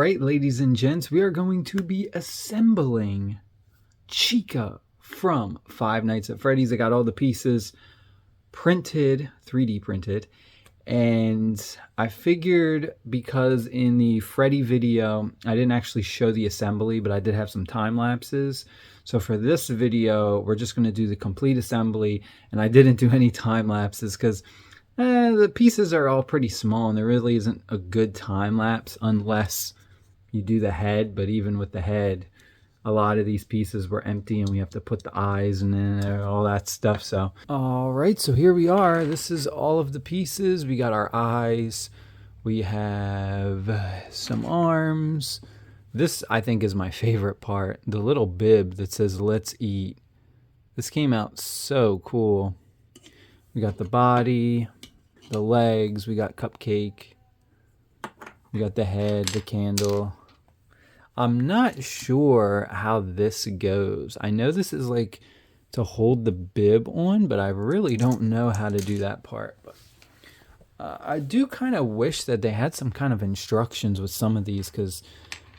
right, ladies and gents, we are going to be assembling Chica from Five Nights at Freddy's. I got all the pieces printed, 3D printed, and I figured because in the Freddy video, I didn't actually show the assembly, but I did have some time lapses. So for this video, we're just going to do the complete assembly, and I didn't do any time lapses because the pieces are all pretty small, and there really isn't a good time lapse unless you do the head. But even with the head, a lot of these pieces were empty, and we have to put the eyes and then all that stuff. So, all right, so here we are. This is all of the pieces. We got our eyes. We have some arms. This, I think, is my favorite part. The little bib that says, "Let's eat." This came out so cool. We got the body, the legs, we got Cupcake, we got the head, the candle. I'm not sure how this goes. I know this is like to hold the bib on, but I really don't know how to do that part. But I do kind of wish that they had some kind of instructions with some of these, because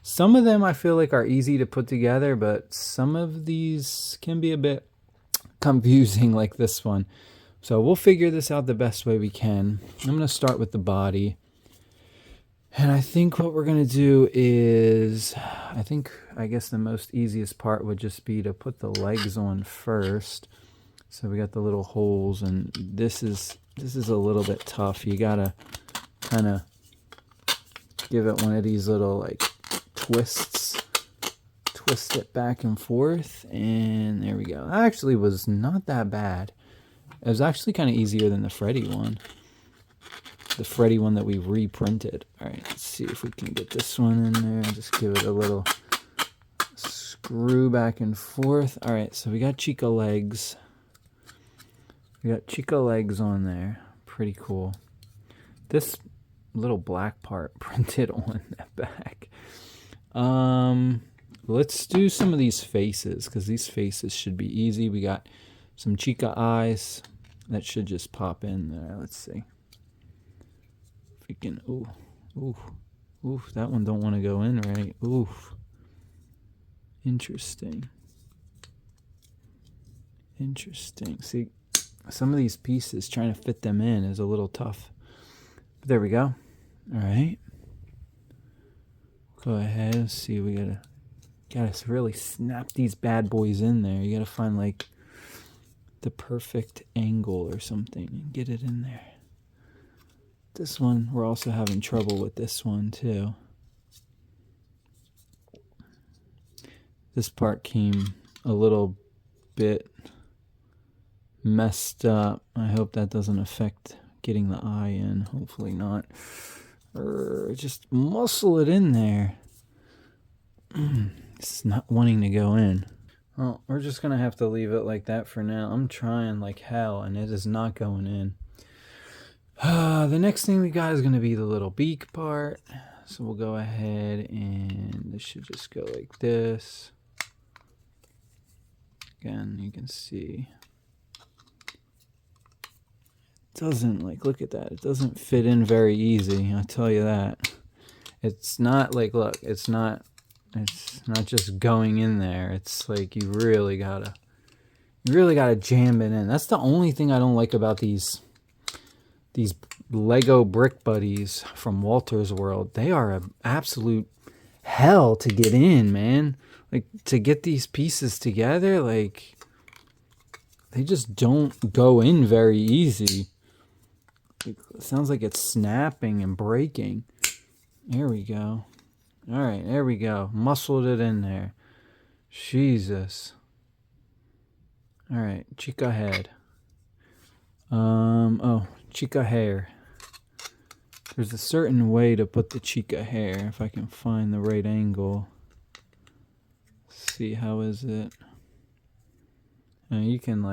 some of them I feel like are easy to put together, but some of these can be a bit confusing, like this one. So we'll figure this out the best way we can. I'm going to start with the body. And I think what we're going to do is, I guess the most easiest part would just be to put the legs on first. So we got the little holes, and this is a little bit tough. You got to kind of give it one of these little like twists. Twist it back and forth, and there we go. That actually was not that bad. It was actually kind of easier than the Freddy one. The Freddy one that we reprinted. All right, let's see if we can get this one in there. Just give it a little screw back and forth. All right, so we got Chica legs. We got Chica legs on there. Pretty cool. This little black part printed on that back. Let's do some of these faces, because these faces should be easy. We got some Chica eyes. That should just pop in there. Let's see. If we can, ooh, that one don't want to go in right. Ooh. Interesting. See, some of these pieces, trying to fit them in is a little tough. But there we go. All right. Go ahead. Let's see. We gotta really snap these bad boys in there. You gotta find like the perfect angle or something and get it in there. This one, we're also having trouble with this one too. This part came a little bit messed up. I hope that doesn't affect getting the eye in. Hopefully not. Just muscle it in there. It's not wanting to go in. Well, we're just going to have to leave it like that for now. I'm trying like hell, and it is not going in. The next thing we got is going to be the little beak part. So we'll go ahead, and this should just go like this. Again, you can see. It doesn't, like, look at that. It doesn't fit in very easy, I'll tell you that. It's not like, look, it's not just going in there. It's like you really gotta jam it in. That's the only thing I don't like about these Lego brick buddies from Walter's World. They are an absolute hell to get in, man. Like, to get these pieces together, like, they just don't go in very easy. It sounds like it's snapping and breaking. There we go. All right, there we go. Muscled it in there. Jesus. All right, Chica head. Chica hair. There's a certain way to put the Chica hair, if I can find the right angle. Let's see, how is it? You can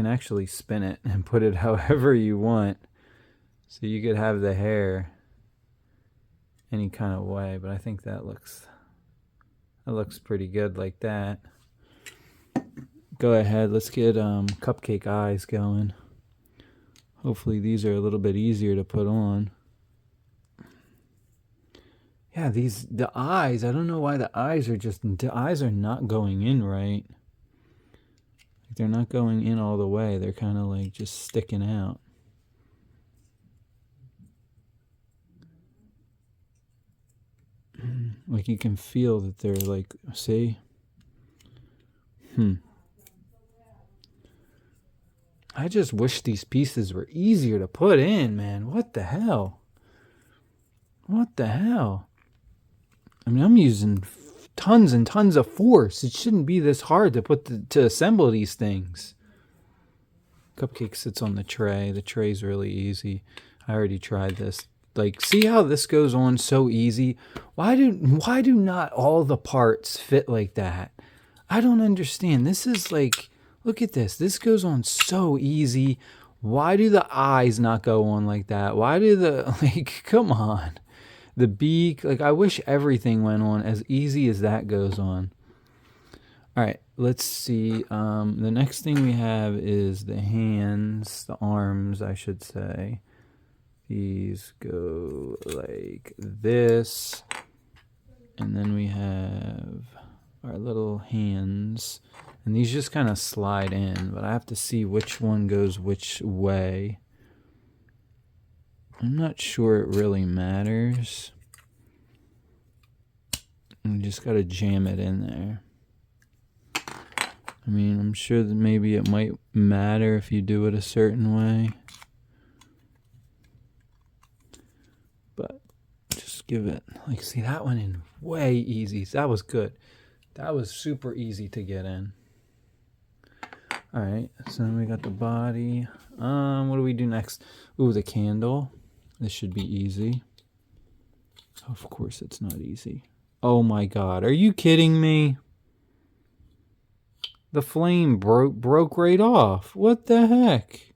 actually spin it and put it however you want. So you could have the hair any kind of way, but I think that looks pretty good like that. Go ahead, let's get Cupcake eyes going. Hopefully these are a little bit easier to put on. Yeah, the eyes, I don't know why the eyes are not going in right. They're not going in all the way. They're kind of like just sticking out. Like you can feel that they're like, see? I just wish these pieces were easier to put in, man. What the hell? What the hell? I mean, I'm using tons and tons of force. It shouldn't be this hard to assemble these things. Cupcake sits on the tray. The tray's really easy. I already tried this. Like, see how this goes on so easy? Why do not all the parts fit like that? I don't understand. This is like, look at this. This goes on so easy. Why do the eyes not go on like that? Why do the, like, come on. The beak, like, I wish everything went on as easy as that goes on. All right, let's see. The next thing we have is the hands, the arms, I should say. These go like this. And then we have our little hands. And these just kind of slide in, but I have to see which one goes which way. I'm not sure it really matters. You just got to jam it in there. I mean, I'm sure that maybe it might matter if you do it a certain way. But just give it, like, see, that went in way easy. That was good. That was super easy to get in. All right, so then we got the body. What do we do next? Ooh, the candle. This should be easy. Of course it's not easy. Oh my God, are you kidding me? The flame broke right off. What the heck?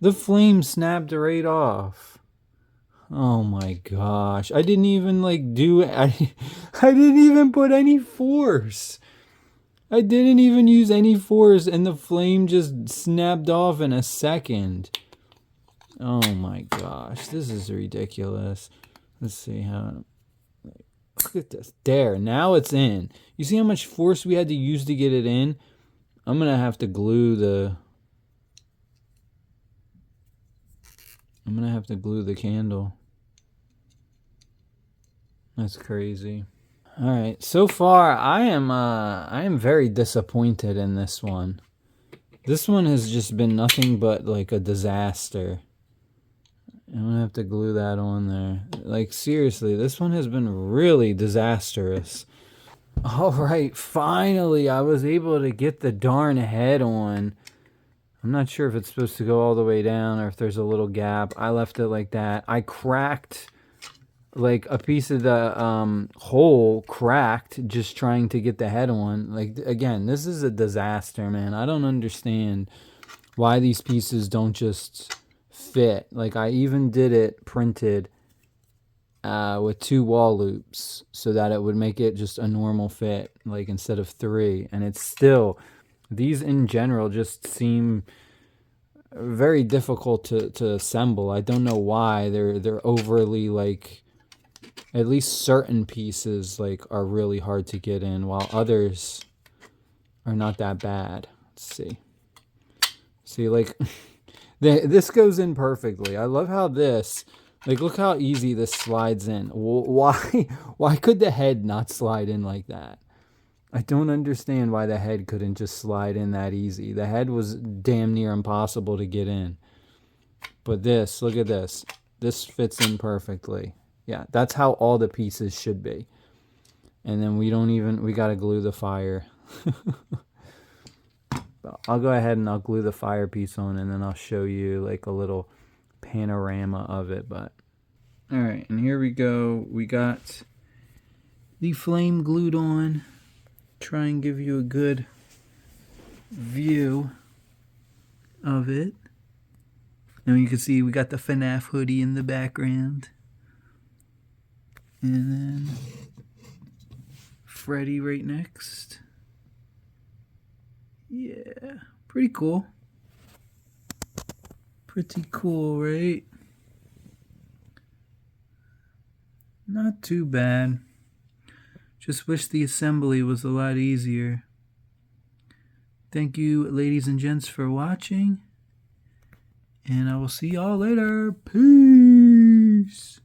The flame snapped right off. Oh my gosh. I didn't even like do it. I didn't even put any force. I didn't even use any force and the flame just snapped off in a second. Oh my gosh. This is ridiculous. Let's see how... Look at this. There. Now it's in. You see how much force we had to use to get it in? I'm going to have to glue the... I'm going to have to glue the candle. That's crazy. All right. So far, I am very disappointed in this one. This one has just been nothing but like a disaster. I'm going to have to glue that on there. Like, seriously, this one has been really disastrous. All right, finally, I was able to get the darn head on. I'm not sure if it's supposed to go all the way down or if there's a little gap. I left it like that. I cracked, like, a piece of the hole cracked just trying to get the head on. Like, again, this is a disaster, man. I don't understand why these pieces don't just fit. Like, I even did it printed with 2 wall loops so that it would make it just a normal fit, like instead of 3. And it's still, these in general just seem very difficult to assemble. I don't know why. They're overly, like, at least certain pieces like are really hard to get in while others are not that bad. Let's see, like this goes in perfectly. I love how this, like, look how easy this slides in. Why could the head not slide in like that? I don't understand why the head couldn't just slide in that easy. The head was damn near impossible to get in. But this, look at this. This fits in perfectly. Yeah, that's how all the pieces should be. And then we got to glue the fire. I'll go ahead and I'll glue the fire piece on and then I'll show you like a little panorama of it. But all right, and here we go. We got the flame glued on. Try and give you a good view of it. And you can see we got the FNAF hoodie in the background. And then Freddy right next. Yeah, pretty cool. Pretty cool, right? Not too bad. Just wish the assembly was a lot easier. Thank you, ladies and gents, for watching. And I will see y'all later. Peace.